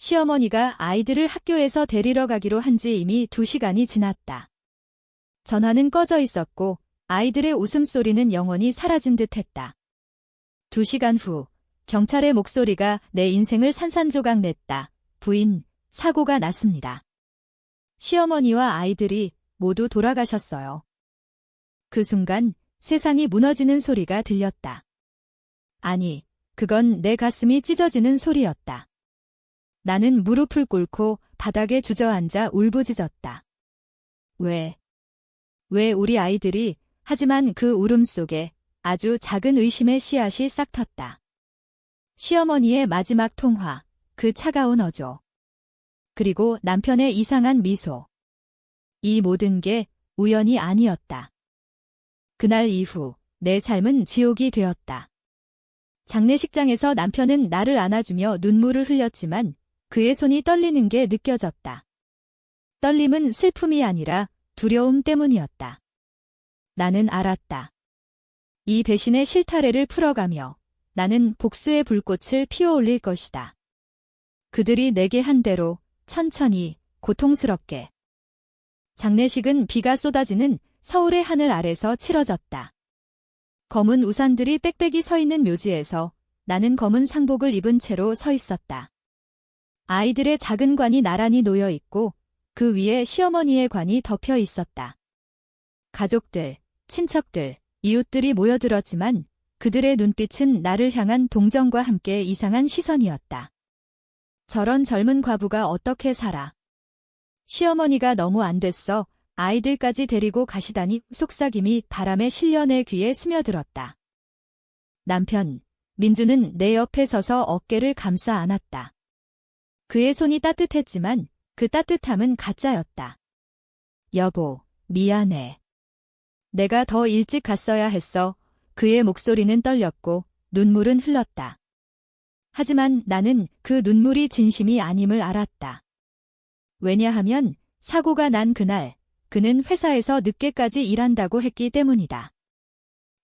시어머니가 아이들을 학교에서 데리러 가기로 한 지 이미 2시간이 지났다. 전화는 꺼져 있었고 아이들의 웃음소리는 영원히 사라진 듯했다. 2시간 후 경찰의 목소리가 내 인생을 산산조각 냈다. 부인, 사고가 났습니다. 시어머니와 아이들이 모두 돌아가셨어요. 그 순간 세상이 무너지는 소리가 들렸다. 아니, 그건 내 가슴이 찢어지는 소리였다. 나는 무릎을 꿇고 바닥에 주저앉아 울부짖었다. 왜 우리 아이들이, 하지만 그 울음 속에 아주 작은 의심의 씨앗이 싹 텄다. 시어머니의 마지막 통화, 그 차가운 어조. 그리고 남편의 이상한 미소. 이 모든 게 우연이 아니었다. 그날 이후 내 삶은 지옥이 되었다. 장례식장에서 남편은 나를 안아주며 눈물을 흘렸지만 그의 손이 떨리는 게 느껴졌다. 떨림은 슬픔이 아니라 두려움 때문이었다. 나는 알았다. 이 배신의 실타래를 풀어가며 나는 복수의 불꽃을 피워올릴 것이다. 그들이 내게 한 대로 천천히, 고통스럽게. 장례식은 비가 쏟아지는 서울의 하늘 아래서 치러졌다. 검은 우산들이 빽빽이 서 있는 묘지에서 나는 검은 상복을 입은 채로 서 있었다. 아이들의 작은 관이 나란히 놓여 있고 그 위에 시어머니의 관이 덮여 있었다. 가족들, 친척들, 이웃들이 모여들었지만 그들의 눈빛은 나를 향한 동정과 함께 이상한 시선이었다. 저런 젊은 과부가 어떻게 살아? 시어머니가 너무 안 됐어. 아이들까지 데리고 가시다니. 속삭임이 바람에 실려 내 귀에 스며들었다. 남편, 민주는 내 옆에 서서 어깨를 감싸 안았다. 그의 손이 따뜻했지만 그 따뜻함은 가짜였다. 여보, 미안해. 내가 더 일찍 갔어야 했어. 그의 목소리는 떨렸고 눈물은 흘렀다. 하지만 나는 그 눈물이 진심이 아님을 알았다. 왜냐하면 사고가 난 그날 그는 회사에서 늦게까지 일한다고 했기 때문이다.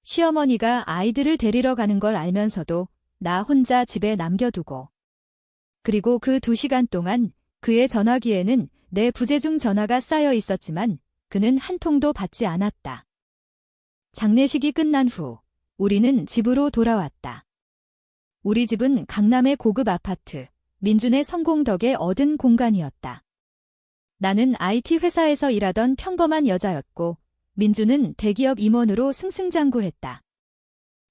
시어머니가 아이들을 데리러 가는 걸 알면서도 나 혼자 집에 남겨두고. 그리고 그 2시간 동안 그의 전화기에는 내 부재중 전화가 쌓여 있었지만 그는 한 통도 받지 않았다. 장례식이 끝난 후 우리는 집으로 돌아왔다. 우리 집은 강남의 고급 아파트, 민준의 성공 덕에 얻은 공간이었다. 나는 IT 회사에서 일하던 평범한 여자였고 민준은 대기업 임원으로 승승장구했다.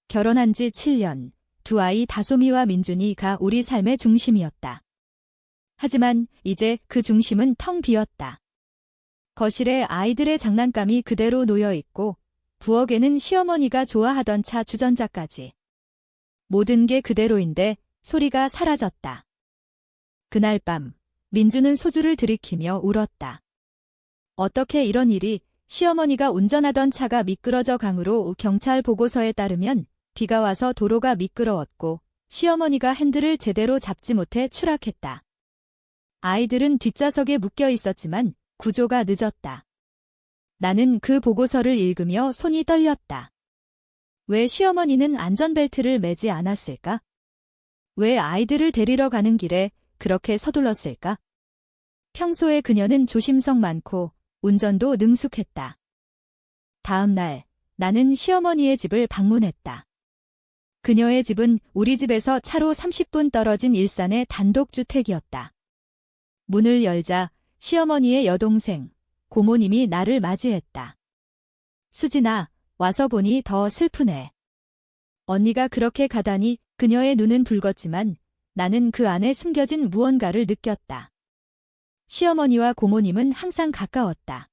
결혼한 지 7년, 2아이 다솜이와 민준이가 우리 삶의 중심이었다. 하지만 이제 그 중심은 텅 비었다. 거실에 아이들의 장난감이 그대로 놓여 있고 부엌에는 시어머니가 좋아하던 차 주전자까지. 모든 게 그대로인데 소리가 사라졌다. 그날 밤 민주는 소주를 들이키며 울었다. 어떻게 이런 일이? 시어머니가 운전하던 차가 미끄러져 강으로. 경찰 보고서에 따르면 비가 와서 도로가 미끄러웠고 시어머니가 핸들을 제대로 잡지 못해 추락했다. 아이들은 뒷좌석에 묶여 있었지만 구조가 늦었다. 나는 그 보고서를 읽으며 손이 떨렸다. 왜 시어머니는 안전벨트를 매지 않았을까? 왜 아이들을 데리러 가는 길에 그렇게 서둘렀을까? 평소에 그녀는 조심성 많고 운전도 능숙했다. 다음 날 나는 시어머니의 집을 방문했다. 그녀의 집은 우리 집에서 차로 30분 떨어진 일산의 단독주택이었다. 문을 열자 시어머니의 여동생, 고모님이 나를 맞이했다. 수진아, 와서 보니 더 슬프네. 언니가 그렇게 가다니. 그녀의 눈은 붉었지만 나는 그 안에 숨겨진 무언가를 느꼈다. 시어머니와 고모님은 항상 가까웠다.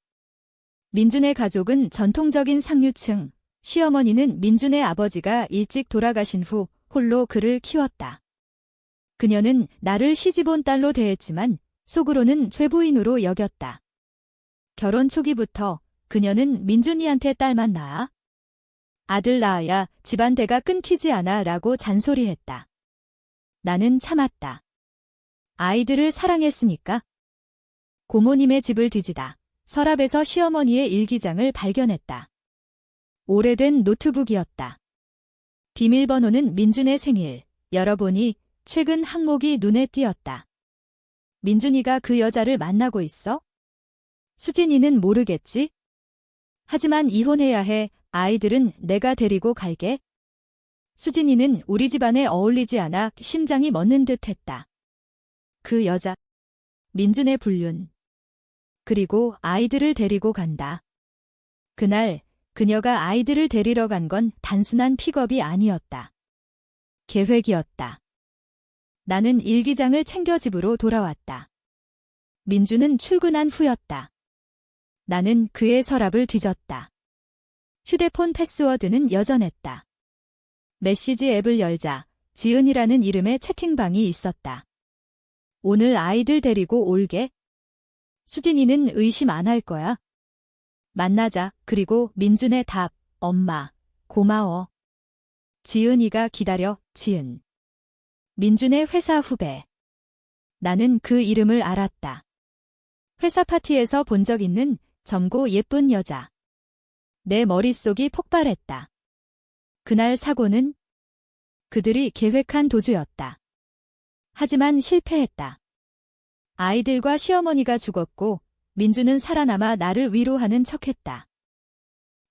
민준의 가족은 전통적인 상류층, 시어머니는 민준의 아버지가 일찍 돌아가신 후 홀로 그를 키웠다. 그녀는 나를 시집온 딸로 대했지만 속으로는 죄부인으로 여겼다. 결혼 초기부터 그녀는 민준이한테 딸만 낳아? 아들 낳아야 집안대가 끊기지 않아 라고 잔소리했다. 나는 참았다. 아이들을 사랑했으니까. 고모님의 집을 뒤지다 서랍에서 시어머니의 일기장을 발견했다. 오래된 노트북이었다. 비밀번호는 민준의 생일. 열어보니 최근 항목이 눈에 띄었다. 민준이가 그 여자를 만나고 있어? 수진이는 모르겠지? 하지만 이혼해야 해. 아이들은 내가 데리고 갈게. 수진이는 우리 집안에 어울리지 않아 심장이 멎는 듯 했다. 그 여자. 민준의 불륜. 그리고 아이들을 데리고 간다. 그날 그녀가 아이들을 데리러 간 건 단순한 픽업이 아니었다. 계획이었다. 나는 일기장을 챙겨 집으로 돌아왔다. 민주는 출근한 후였다. 나는 그의 서랍을 뒤졌다. 휴대폰 패스워드는 여전했다. 메시지 앱을 열자 지은이라는 이름의 채팅방이 있었다. 오늘 아이들 데리고 올게. 수진이는 의심 안 할 거야. 만나자. 그리고 민준의 답. 엄마, 고마워. 지은이가 기다려. 지은. 민준의 회사 후배. 나는 그 이름을 알았다. 회사 파티에서 본 적 있는 젊고 예쁜 여자. 내 머릿속이 폭발했다. 그날 사고는 그들이 계획한 도주였다. 하지만 실패했다. 아이들과 시어머니가 죽었고 민준은 살아남아 나를 위로하는 척했다.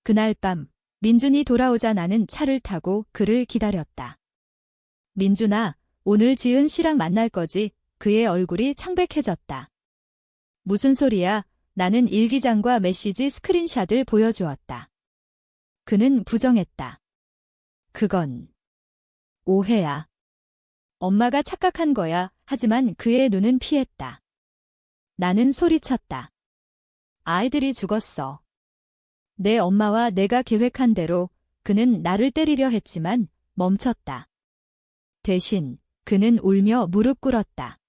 그날 밤 민준이 돌아오자 나는 차를 타고 그를 기다렸다. 민준아, 오늘 지은 씨랑 만날 거지? 그의 얼굴이 창백해졌다. 무슨 소리야? 나는 일기장과 메시지 스크린샷을 보여주었다. 그는 부정했다. 그건 오해야. 엄마가 착각한 거야. 하지만 그의 눈은 피했다. 나는 소리쳤다. 아이들이 죽었어. 내 엄마와 내가 계획한 대로 그는 나를 때리려 했지만 멈췄다. 대신 그는 울며 무릎 꿇었다.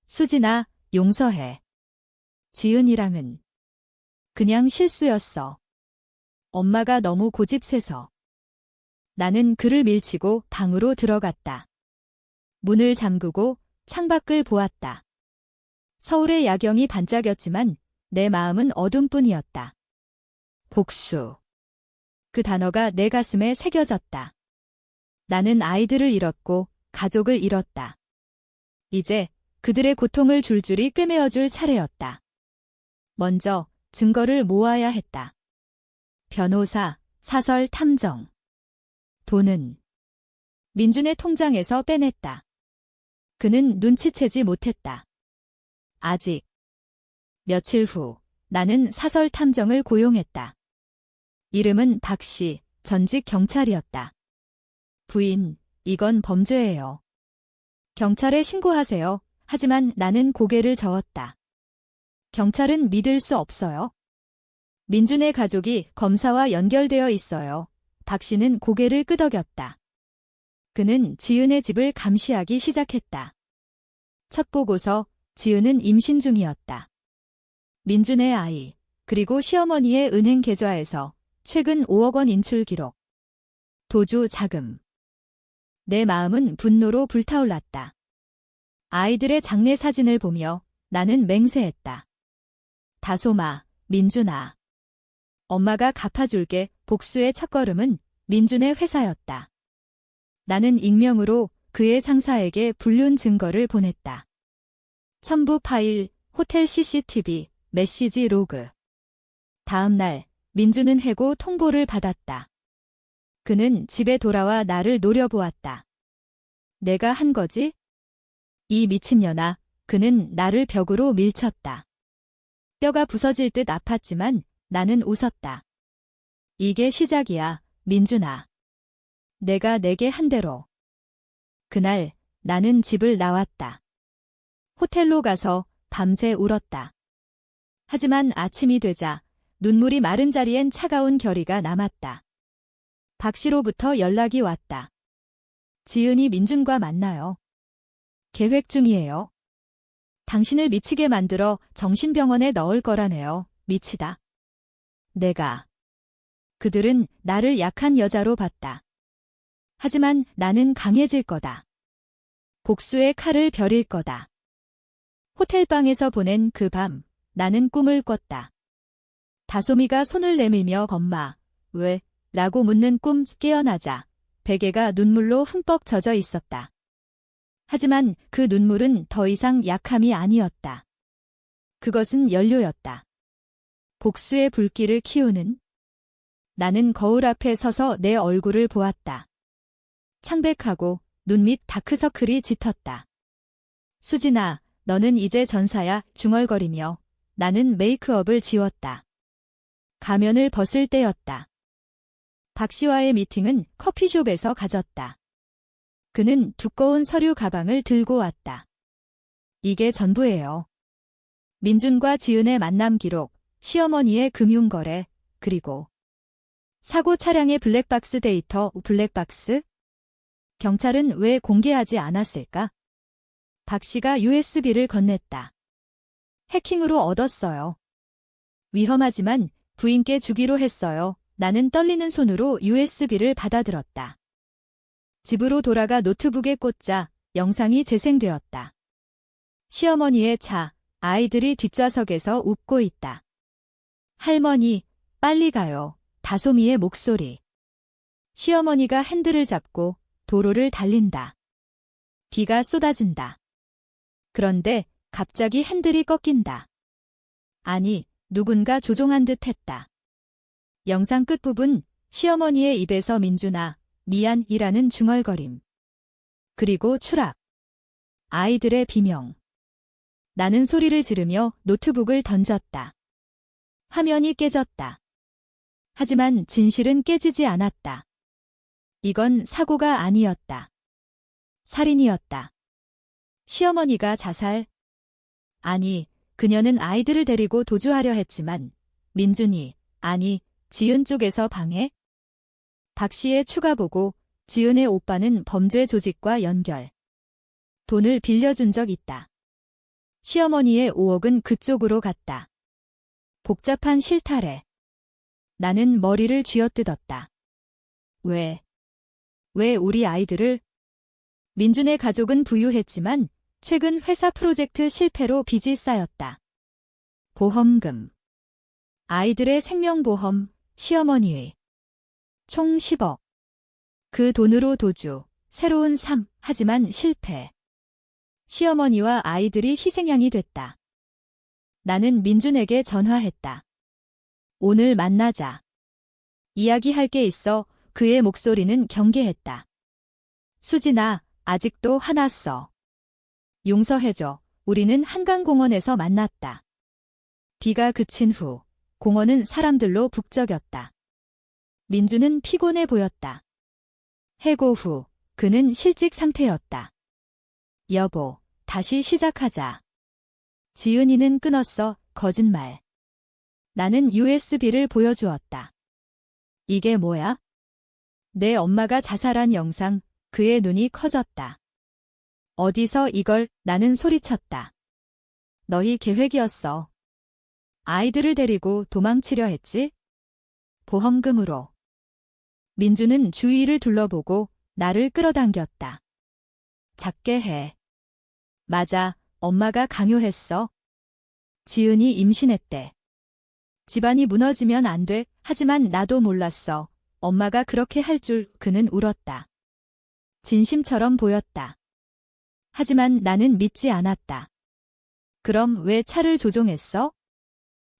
수진아, 용서해. 지은이랑은 그냥 실수였어. 엄마가 너무 고집세서. 나는 그를 밀치고 방으로 들어갔다. 문을 잠그고 창밖을 보았다. 서울의 야경이 반짝였지만 내 마음은 어둠뿐이었다. 복수. 그 단어가 내 가슴에 새겨졌다. 나는 아이들을 잃었고 가족을 잃었다. 이제 그들의 고통을 줄줄이 꿰매어줄 차례였다. 먼저 증거를 모아야 했다. 변호사, 사설, 탐정. 돈은 민준의 통장에서 빼냈다. 그는 눈치채지 못했다. 아직. 며칠 후 나는 사설 탐정을 고용했다. 이름은 박씨, 전직 경찰이었다. 부인, 이건 범죄예요. 경찰에 신고하세요. 하지만 나는 고개를 저었다. 경찰은 믿을 수 없어요. 민준의 가족이 검사와 연결되어 있어요. 박 씨는 고개를 끄덕였다. 그는 지은의 집을 감시하기 시작했다. 첫 보고서, 지은은 임신 중이었다. 민준의 아이, 그리고 시어머니의 은행 계좌에서 최근 5억 원 인출 기록. 도주 자금. 내 마음은 분노로 불타올랐다. 아이들의 장례 사진을 보며 나는 맹세했다. 다솜아, 민준아. 엄마가 갚아줄게. 복수의 첫걸음은 민준의 회사였다. 나는 익명으로 그의 상사에게 불륜 증거를 보냈다. 첨부 파일, 호텔 CCTV, 메시지 로그. 다음 날 민준은 해고 통보를 받았다. 그는 집에 돌아와 나를 노려보았다. 내가 한 거지? 이 미친년아. 그는 나를 벽으로 밀쳤다. 뼈가 부서질 듯 아팠지만 나는 웃었다. 이게 시작이야, 민준아. 내가 내게 한 대로. 그날 나는 집을 나왔다. 호텔로 가서 밤새 울었다. 하지만 아침이 되자 눈물이 마른 자리엔 차가운 결의가 남았다. 박 씨로부터 연락이 왔다. 지은이 민준과 만나요. 계획 중이에요. 당신을 미치게 만들어 정신병원에 넣을 거라네요. 미치다. 내가. 그들은 나를 약한 여자로 봤다. 하지만 나는 강해질 거다. 복수의 칼을 벼릴 거다. 호텔방에서 보낸 그 밤, 나는 꿈을 꿨다. 다솜이가 손을 내밀며 엄마, 왜? 라고 묻는 꿈 깨어나자 베개가 눈물로 흠뻑 젖어 있었다. 하지만 그 눈물은 더 이상 약함이 아니었다. 그것은 연료였다. 복수의 불길을 키우는. 나는 거울 앞에 서서 내 얼굴을 보았다. 창백하고 눈 밑 다크서클이 짙었다. 수진아, 너는 이제 전사야. 중얼거리며 나는 메이크업을 지웠다. 가면을 벗을 때였다. 박 씨와의 미팅은 커피숍에서 가졌다. 그는 두꺼운 서류 가방을 들고 왔다. 이게 전부예요. 민준과 지은의 만남 기록, 시어머니의 금융거래, 그리고 사고 차량의 블랙박스 데이터. 블랙박스? 경찰은 왜 공개하지 않았을까? 박 씨가 USB를 건넸다. 해킹으로 얻었어요. 위험하지만 부인께 주기로 했어요. 나는 떨리는 손으로 USB를 받아들었다. 집으로 돌아가 노트북에 꽂자 영상이 재생되었다. 시어머니의 차, 아이들이 뒷좌석에서 웃고 있다. 할머니, 빨리 가요. 다솜이의 목소리. 시어머니가 핸들을 잡고 도로를 달린다. 비가 쏟아진다. 그런데 갑자기 핸들이 꺾인다. 아니, 누군가 조종한 듯 했다. 영상 끝부분, 시어머니의 입에서 민준아, 미안이라는 중얼거림. 그리고 추락. 아이들의 비명. 나는 소리를 지르며 노트북을 던졌다. 화면이 깨졌다. 하지만 진실은 깨지지 않았다. 이건 사고가 아니었다. 살인이었다. 시어머니가 자살? 아니, 그녀는 아이들을 데리고 도주하려 했지만 민준이, 아니, 지은 쪽에서 방해? 박 씨의 추가 보고 지은의 오빠는 범죄 조직과 연결. 돈을 빌려준 적 있다. 시어머니의 5억은 그쪽으로 갔다. 복잡한 실타래. 나는 머리를 쥐어뜯었다. 왜 우리 아이들을? 민준의 가족은 부유했지만 최근 회사 프로젝트 실패로 빚이 쌓였다. 보험금. 아이들의 생명보험, 시어머니의. 총 10억. 그 돈으로 도주, 새로운 삶, 하지만 실패. 시어머니와 아이들이 희생양이 됐다. 나는 민준에게 전화했다. 오늘 만나자. 이야기할 게 있어. 그의 목소리는 경계했다. 수진아, 아직도 화났어. 용서해줘. 우리는 한강공원에서 만났다. 비가 그친 후 공원은 사람들로 북적였다. 민준은 피곤해 보였다. 해고 후 그는 실직 상태였다. 여보, 다시 시작하자. 지은이는 끊었어. 거짓말. 나는 USB를 보여주었다. 이게 뭐야? 내 엄마가 자살한 영상. 그의 눈이 커졌다. 어디서 이걸? 나는 소리쳤다. 너희 계획이었어. 아이들을 데리고 도망치려 했지? 보험금으로. 민주는 주위를 둘러보고 나를 끌어당겼다. 작게 해. 맞아, 엄마가 강요했어. 지은이 임신했대. 집안이 무너지면 안 돼. 하지만 나도 몰랐어. 엄마가 그렇게 할 줄. 그는 울었다. 진심처럼 보였다. 하지만 나는 믿지 않았다. 그럼 왜 차를 조종했어?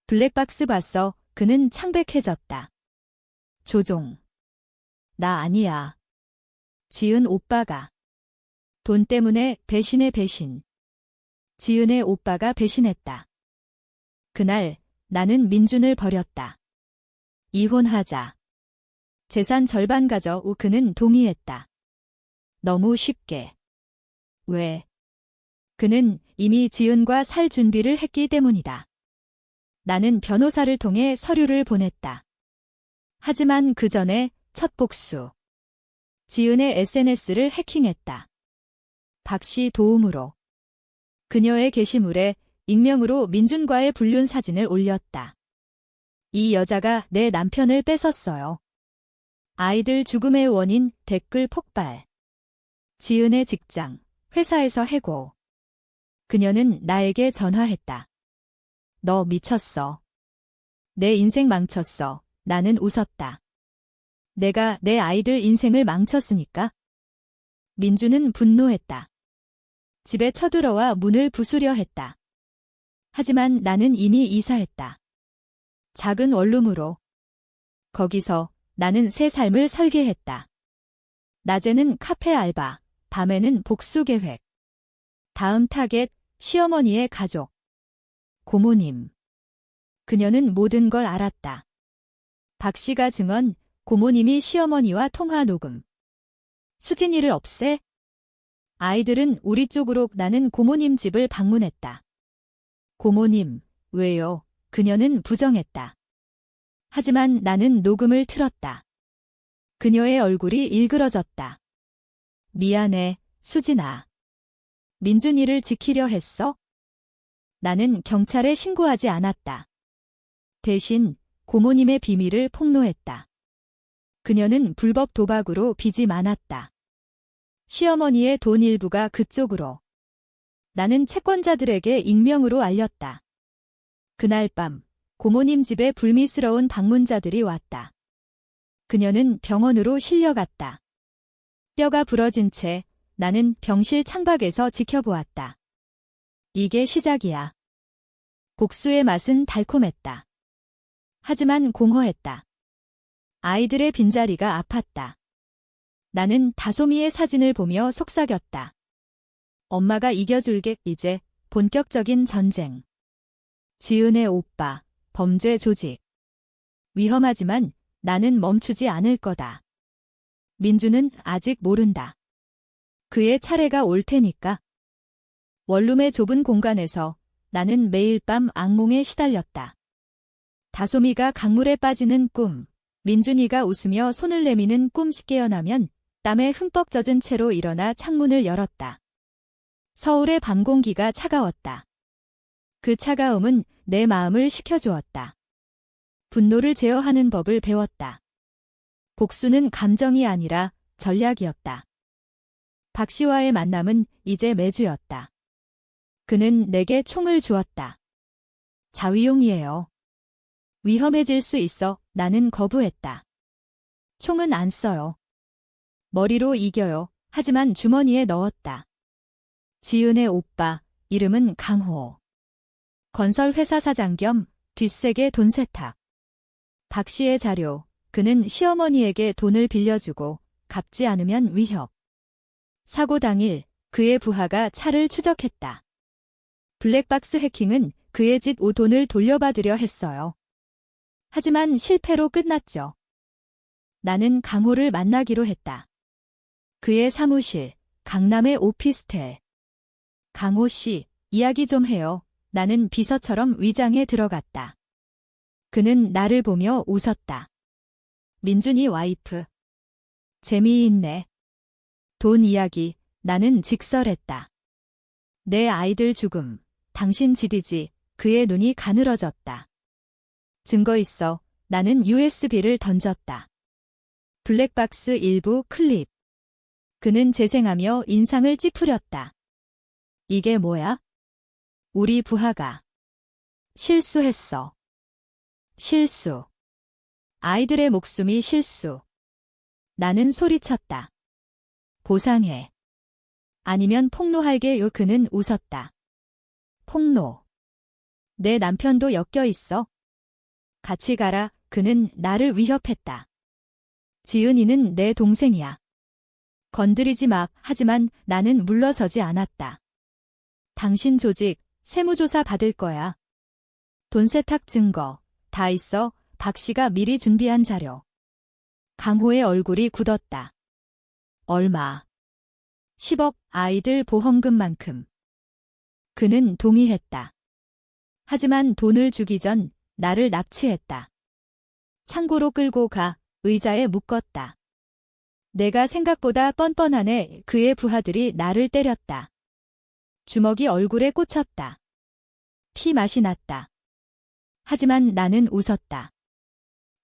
블랙박스 봤어. 그는 창백해졌다. 조종. 나 아니야. 지은 오빠가. 돈 때문에 배신의 배신. 지은의 오빠가 배신했다. 그날 나는 민준을 버렸다. 이혼하자. 재산 절반 가져. 그는 동의했다. 너무 쉽게. 왜? 그는 이미 지은과 살 준비를 했기 때문이다. 나는 변호사를 통해 서류를 보냈다. 하지만 그 전에 첫 복수. 지은의 SNS를 해킹했다. 박 씨 도움으로. 그녀의 게시물에 익명으로 민준과의 불륜 사진을 올렸다. 이 여자가 내 남편을 뺏었어요. 아이들 죽음의 원인 댓글 폭발. 지은의 직장, 회사에서 해고. 그녀는 나에게 전화했다. 너 미쳤어. 내 인생 망쳤어. 나는 웃었다. 내가 내 아이들 인생을 망쳤으니까? 민주는 분노했다. 집에 쳐들어와 문을 부수려 했다. 하지만 나는 이미 이사했다. 작은 원룸으로. 거기서 나는 새 삶을 설계했다. 낮에는 카페 알바, 밤에는 복수 계획. 다음 타겟, 시어머니의 가족. 고모님. 그녀는 모든 걸 알았다. 박 씨가 증언, 고모님이 시어머니와 통화 녹음. 수진이를 없애? 아이들은 우리 쪽으로. 나는 고모님 집을 방문했다. 고모님, 왜요? 그녀는 부정했다. 하지만 나는 녹음을 틀었다. 그녀의 얼굴이 일그러졌다. 미안해, 수진아. 민준이를 지키려 했어? 나는 경찰에 신고하지 않았다. 대신 고모님의 비밀을 폭로했다. 그녀는 불법 도박으로 빚이 많았다. 시어머니의 돈 일부가 그쪽으로. 나는 채권자들에게 익명으로 알렸다. 그날 밤 고모님 집에 불미스러운 방문자들이 왔다. 그녀는 병원으로 실려갔다. 뼈가 부러진 채 나는 병실 창밖에서 지켜보았다. 이게 시작이야. 복수의 맛은 달콤했다. 하지만 공허했다. 아이들의 빈자리가 아팠다. 나는 다솜이의 사진을 보며 속삭였다. 엄마가 이겨줄게. 이제 본격적인 전쟁. 지은의 오빠, 범죄 조직. 위험하지만 나는 멈추지 않을 거다. 민주는 아직 모른다. 그의 차례가 올 테니까. 원룸의 좁은 공간에서 나는 매일 밤 악몽에 시달렸다. 다솜이가 강물에 빠지는 꿈, 민준이가 웃으며 손을 내미는 꿈. 깨어나면 땀에 흠뻑 젖은 채로 일어나 창문을 열었다. 서울의 밤 공기가 차가웠다. 그 차가움은 내 마음을 식혀주었다. 분노를 제어하는 법을 배웠다. 복수는 감정이 아니라 전략이었다. 박 씨와의 만남은 이제 매주였다. 그는 내게 총을 주었다. 자위용이에요. 위험해질 수 있어. 나는 거부했다. 총은 안 써요. 머리로 이겨요. 하지만 주머니에 넣었다. 지은의 오빠, 이름은 강호. 건설회사 사장 겸 뒷세계 돈 세탁. 박 씨의 자료, 그는 시어머니에게 돈을 빌려주고 갚지 않으면 위협. 사고 당일 그의 부하가 차를 추적했다. 블랙박스 해킹은 그의 집 돈을 돌려받으려 했어요. 하지만 실패로 끝났죠. 나는 강호를 만나기로 했다. 그의 사무실, 강남의 오피스텔. 강호 씨, 이야기 좀 해요. 나는 비서처럼 위장해 들어갔다. 그는 나를 보며 웃었다. 민준이 와이프. 재미있네. 돈 이야기. 나는 직설했다. 내 아이들 죽음. 당신 지디지. 그의 눈이 가늘어졌다. 증거 있어. 나는 USB를 던졌다. 블랙박스 일부 클립. 그는 재생하며 인상을 찌푸렸다. 이게 뭐야? 우리 부하가 실수했어. 실수. 아이들의 목숨이 실수. 나는 소리쳤다. 보상해. 아니면 폭로할게요. 그는 웃었다. 폭로. 내 남편도 엮여 있어. 같이 가라. 그는 나를 위협했다. 지은이는 내 동생이야. 건드리지 마. 하지만 나는 물러서지 않았다. 당신 조직 세무조사 받을 거야. 돈 세탁 증거 다 있어. 박 씨가 미리 준비한 자료. 강호의 얼굴이 굳었다. 얼마? 10억. 아이들 보험금만큼. 그는 동의했다. 하지만 돈을 주기 전 나를 납치했다. 창고로 끌고 가 의자에 묶었다. 내가 생각보다 뻔뻔하네. 그의 부하들이 나를 때렸다. 주먹이 얼굴에 꽂혔다. 피 맛이 났다. 하지만 나는 웃었다.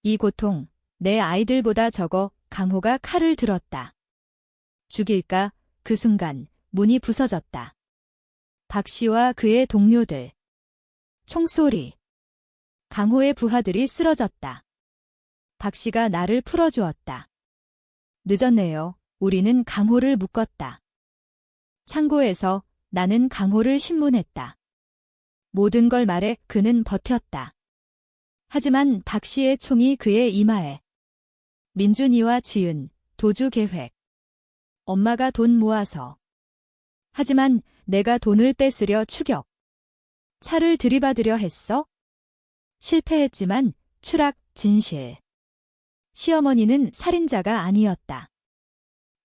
이 고통, 내 아이들보다 적어. 강호가 칼을 들었다. 죽일까? 그 순간 문이 부서졌다. 박 씨와 그의 동료들. 총소리. 강호의 부하들이 쓰러졌다. 박 씨가 나를 풀어주었다. 늦었네요. 우리는 강호를 묶었다. 창고에서 나는 강호를 신문했다. 모든 걸 말해 그는 버텼다. 하지만 박 씨의 총이 그의 이마에. 민준이와 지은, 도주 계획. 엄마가 돈 모아서. 하지만 내가 돈을 뺏으려 추격. 차를 들이받으려 했어? 실패했지만 추락, 진실. 시어머니는 살인자가 아니었다.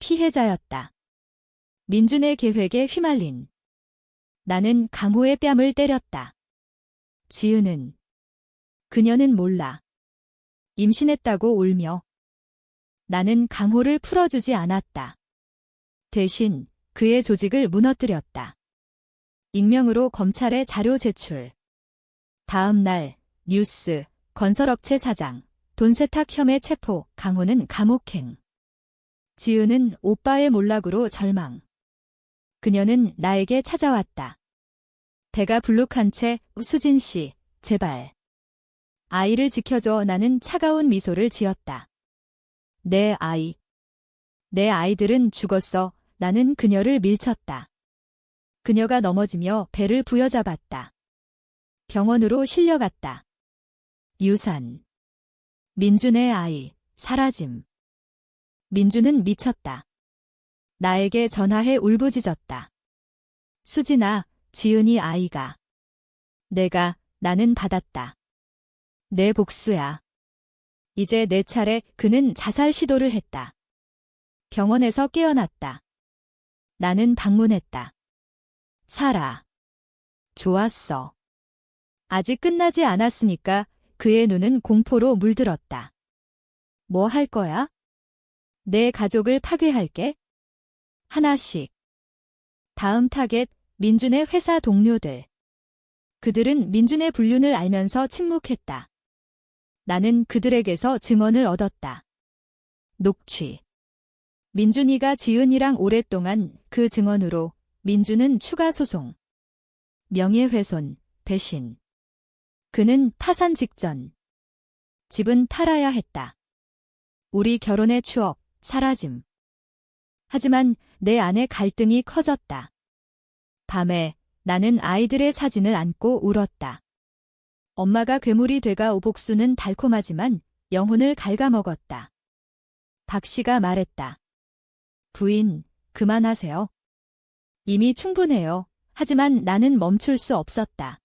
피해자였다. 민준의 계획에 휘말린. 나는 강호의 뺨을 때렸다. 지은은. 그녀는 몰라. 임신했다고 울며. 나는 강호를 풀어주지 않았다. 대신 그의 조직을 무너뜨렸다. 익명으로 검찰에 자료 제출. 다음 날 뉴스, 건설업체 사장, 돈세탁 혐의 체포, 강호는 감옥행. 지은은 오빠의 몰락으로 절망. 그녀는 나에게 찾아왔다. 배가 불룩한 채 수진 씨, 제발. 아이를 지켜줘. 나는 차가운 미소를 지었다. 내 아이. 내 아이들은 죽었어. 나는 그녀를 밀쳤다. 그녀가 넘어지며 배를 부여잡았다. 병원으로 실려갔다. 유산. 민준의 아이, 사라짐. 민준은 미쳤다. 나에게 전화해 울부짖었다. 수진아, 지은이 아이가. 나는 받았다. 내 복수야. 이제 내 차례. 그는 자살 시도를 했다. 병원에서 깨어났다. 나는 방문했다. 살아. 좋았어. 아직 끝나지 않았으니까. 그의 눈은 공포로 물들었다. 뭐 할 거야? 내 가족을 파괴할게. 하나씩. 다음 타겟, 민준의 회사 동료들. 그들은 민준의 불륜을 알면서 침묵했다. 나는 그들에게서 증언을 얻었다. 녹취. 민준이가 지은이랑 오랫동안. 그 증언으로 민준은 추가 소송. 명예훼손, 배신. 그는 파산 직전. 집은 팔아야 했다. 우리 결혼의 추억, 사라짐. 하지만 내 안에 갈등이 커졌다. 밤에 나는 아이들의 사진을 안고 울었다. 엄마가 괴물이 돼가 복수는 달콤하지만 영혼을 갉아먹었다. 박 씨가 말했다. 부인, 그만하세요. 이미 충분해요. 하지만 나는 멈출 수 없었다.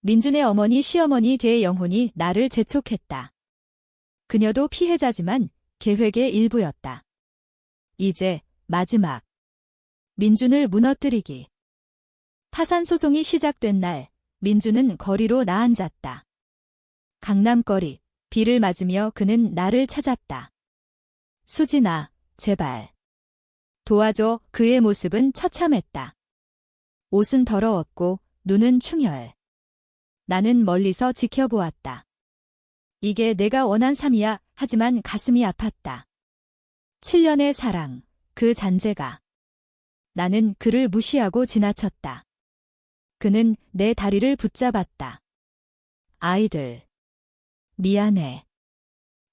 민준의 어머니 시어머니 대 영혼이 나를 재촉했다. 그녀도 피해자지만 계획의 일부였다. 이제 마지막. 민준을 무너뜨리기. 파산 소송이 시작된 날, 민준은 거리로 나앉았다. 강남거리, 비를 맞으며 그는 나를 찾았다. 수진아, 제발. 도와줘. 그의 모습은 처참했다. 옷은 더러웠고 눈은 충혈. 나는 멀리서 지켜보았다. 이게 내가 원한 삶이야. 하지만 가슴이 아팠다. 7년의 사랑, 그 잔재가. 나는 그를 무시하고 지나쳤다. 그는 내 다리를 붙잡았다. 아이들. 미안해.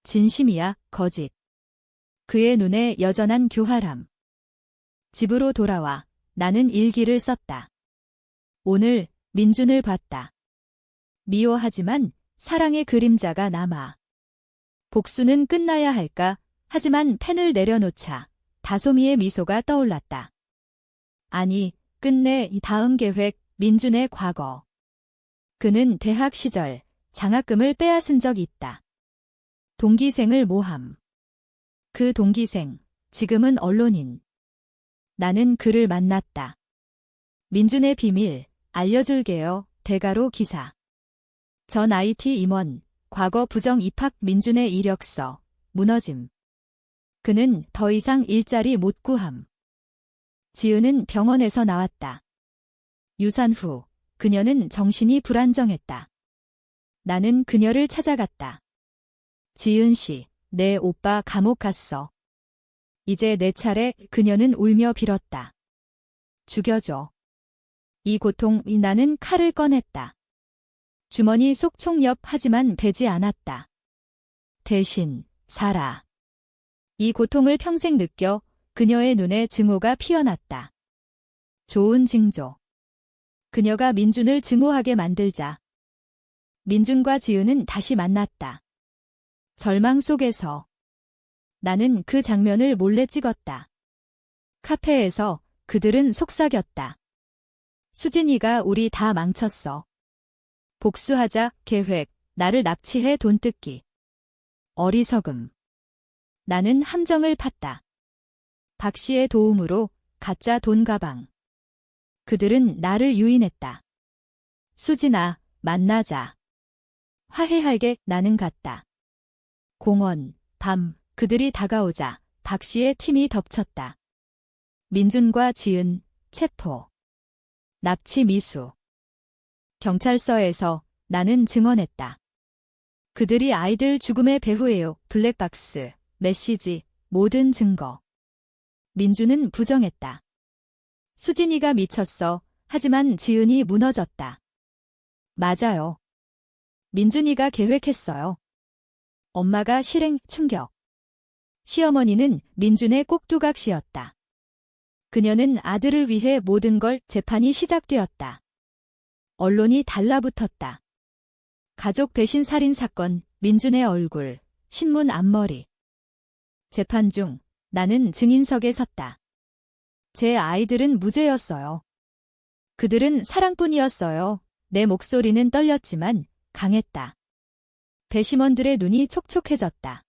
진심이야, 거짓. 그의 눈에 여전한 교활함. 집으로 돌아와 나는 일기를 썼다. 오늘 민준을 봤다. 미워하지만 사랑의 그림자가 남아. 복수는 끝나야 할까? 하지만 펜을 내려놓자 다솜이의 미소가 떠올랐다. 아니, 끝내. 다음 계획, 민준의 과거. 그는 대학 시절 장학금을 빼앗은 적이 있다. 동기생을 모함. 그 동기생, 지금은 언론인. 나는 그를 만났다. 민준의 비밀, 알려줄게요. 대가로 기사. 전 IT 임원, 과거 부정 입학. 민준의 이력서, 무너짐. 그는 더 이상 일자리 못 구함. 지은은 병원에서 나왔다. 유산 후 그녀는 정신이 불안정했다. 나는 그녀를 찾아갔다. 지은 씨, 내 오빠 감옥 갔어. 이제 내 차례. 그녀는 울며 빌었다. 죽여줘. 이 고통. 나는 칼을 꺼냈다. 주머니 속 총옆. 하지만 베지 않았다. 대신 살아. 이 고통을 평생 느껴. 그녀의 눈에 증오가 피어났다. 좋은 징조. 그녀가 민준을 증오하게 만들자. 민준과 지은은 다시 만났다. 절망 속에서. 나는 그 장면을 몰래 찍었다. 카페에서 그들은 속삭였다. 수진이가 우리 다 망쳤어. 복수하자, 계획, 나를 납치해 돈 뜯기. 어리석음. 나는 함정을 팠다. 박 씨의 도움으로 가짜 돈 가방. 그들은 나를 유인했다. 수진아, 만나자. 화해하게 나는 갔다. 공원, 밤, 그들이 다가오자 박 씨의 팀이 덮쳤다. 민준과 지은, 체포. 납치 미수. 경찰서에서 나는 증언했다. 그들이 아이들 죽음의 배후예요. 블랙박스, 메시지, 모든 증거. 민준은 부정했다. 수진이가 미쳤어. 하지만 지은이 무너졌다. 맞아요. 민준이가 계획했어요. 엄마가 실행, 충격. 시어머니는 민준의 꼭두각시였다. 그녀는 아들을 위해 모든 걸 재판이 시작되었다. 언론이 달라붙었다. 가족 배신 살인 사건, 민준의 얼굴, 신문 앞머리. 재판 중 나는 증인석에 섰다. 제 아이들은 무죄였어요. 그들은 사랑뿐이었어요. 내 목소리는 떨렸지만 강했다. 배심원들의 눈이 촉촉해졌다.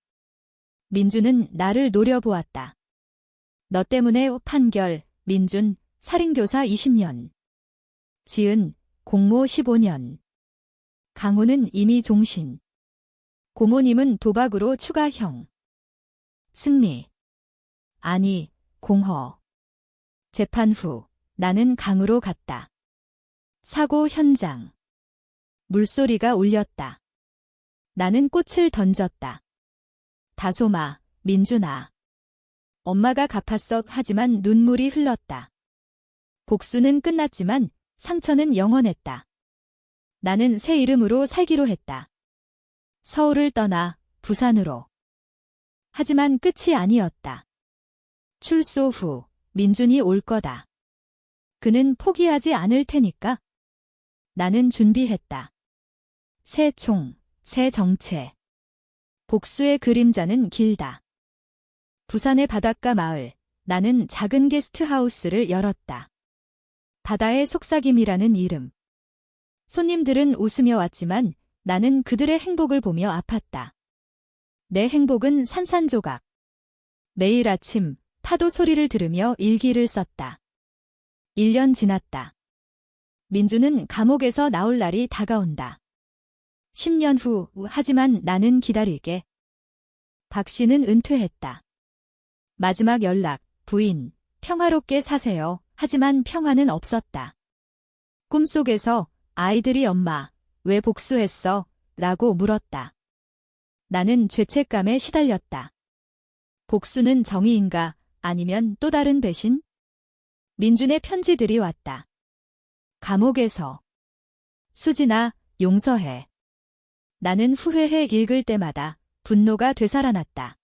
민준은 나를 노려보았다. 너 때문에 판결, 민준, 살인교사 20년. 지은, 공모 15년. 강호는 이미 종신. 고모님은 도박으로 추가형. 승리. 아니, 공허. 재판 후 나는 강으로 갔다. 사고 현장. 물소리가 울렸다. 나는 꽃을 던졌다. 다솜아, 민준아. 엄마가 갚았어. 하지만 눈물이 흘렀다. 복수는 끝났지만 상처는 영원했다. 나는 새 이름으로 살기로 했다. 서울을 떠나 부산으로. 하지만 끝이 아니었다. 출소 후 민준이 올 거다. 그는 포기하지 않을 테니까. 나는 준비했다. 새 총, 새 정체. 복수의 그림자는 길다. 부산의 바닷가 마을, 나는 작은 게스트하우스를 열었다. 바다의 속삭임이라는 이름. 손님들은 웃으며 왔지만 나는 그들의 행복을 보며 아팠다. 내 행복은 산산조각. 매일 아침 파도 소리를 들으며 일기를 썼다. 1년 지났다. 민준은 감옥에서 나올 날이 다가온다. 10년 후, 하지만 나는 기다릴게. 박 씨는 은퇴했다. 마지막 연락, 부인, 평화롭게 사세요. 하지만 평화는 없었다. 꿈속에서 아이들이 엄마, 왜 복수했어? 라고 물었다. 나는 죄책감에 시달렸다. 복수는 정의인가? 아니면 또 다른 배신? 민준의 편지들이 왔다. 감옥에서. 수진아, 용서해. 나는 후회해 읽을 때마다 분노가 되살아났다.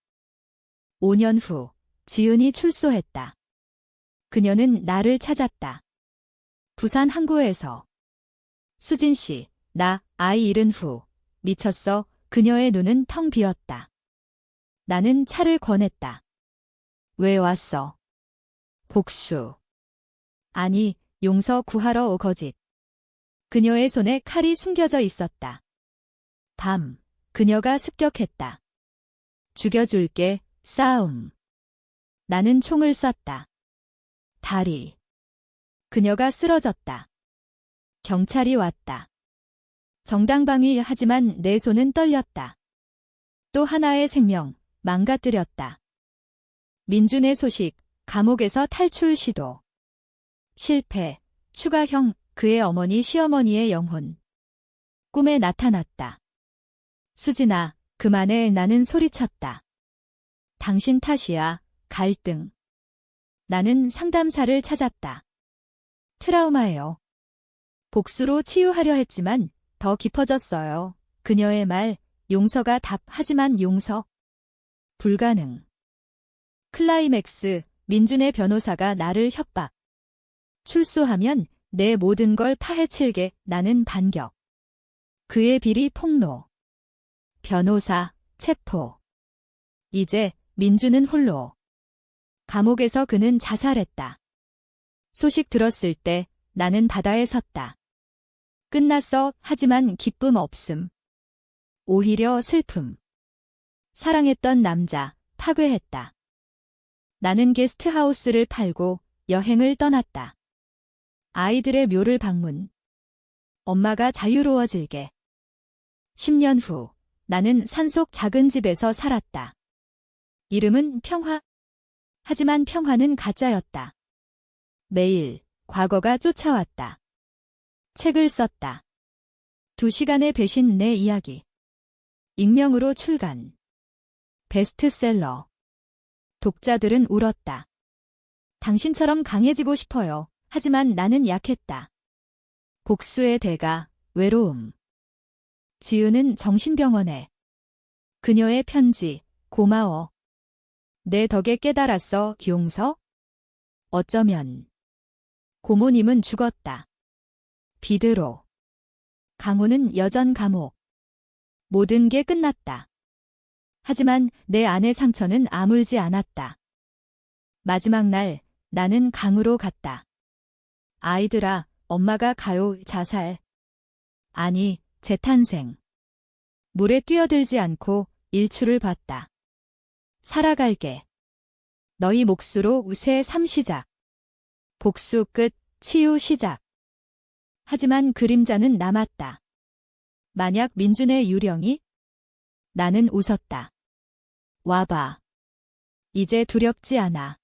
5년 후, 지은이 출소했다. 그녀는 나를 찾았다. 부산 항구에서. 수진 씨, 나 아이 잃은 후 미쳤어. 그녀의 눈은 텅 비었다. 나는 차를 권했다. 왜 왔어? 복수. 아니, 용서 구하러 거짓. 그녀의 손에 칼이 숨겨져 있었다. 밤, 그녀가 습격했다. 죽여줄게, 싸움. 나는 총을 쐈다. 다리. 그녀가 쓰러졌다. 경찰이 왔다. 정당방위 하지만 내 손은 떨렸다. 또 하나의 생명, 망가뜨렸다. 민준의 소식, 감옥에서 탈출 시도. 실패, 추가형, 그의 어머니 시어머니의 영혼. 꿈에 나타났다. 수진아, 그만해. 나는 소리쳤다. 당신 탓이야. 갈등. 나는 상담사를 찾았다. 트라우마예요. 복수로 치유하려 했지만 더 깊어졌어요. 그녀의 말, 용서가 답. 하지만 용서. 불가능. 클라이맥스, 민준의 변호사가 나를 협박. 출소하면 내 모든 걸 파헤칠게. 나는 반격. 그의 비리 폭로. 변호사, 체포. 이제 민주는 홀로. 감옥에서 그는 자살했다. 소식 들었을 때 나는 바다에 섰다. 끝났어. 하지만 기쁨 없음. 오히려 슬픔. 사랑했던 남자, 파괴했다. 나는 게스트하우스를 팔고 여행을 떠났다. 아이들의 묘를 방문. 엄마가 자유로워질게. 10년 후, 나는 산속 작은 집에서 살았다. 이름은 평화. 하지만 평화는 가짜였다. 매일 과거가 쫓아왔다. 책을 썼다. 2시간의 배신 내 이야기. 익명으로 출간. 베스트셀러. 독자들은 울었다. 당신처럼 강해지고 싶어요. 하지만 나는 약했다. 복수의 대가, 외로움. 지은은 정신병원에. 그녀의 편지, 고마워. 내 덕에 깨달았어, 용서? 어쩌면. 고모님은 죽었다. 비드로. 강호는 여전 감옥. 모든 게 끝났다. 하지만 내 안의 상처는 아물지 않았다. 마지막 날, 나는 강으로 갔다. 아이들아, 엄마가 가요. 자살. 아니, 재탄생. 물에 뛰어들지 않고 일출을 봤다. 살아갈게. 너희 몫으로 새 삶 시작. 복수 끝, 치유 시작. 하지만 그림자는 남았다. 만약 민준의 유령이? 나는 웃었다. 와봐. 이제 두렵지 않아.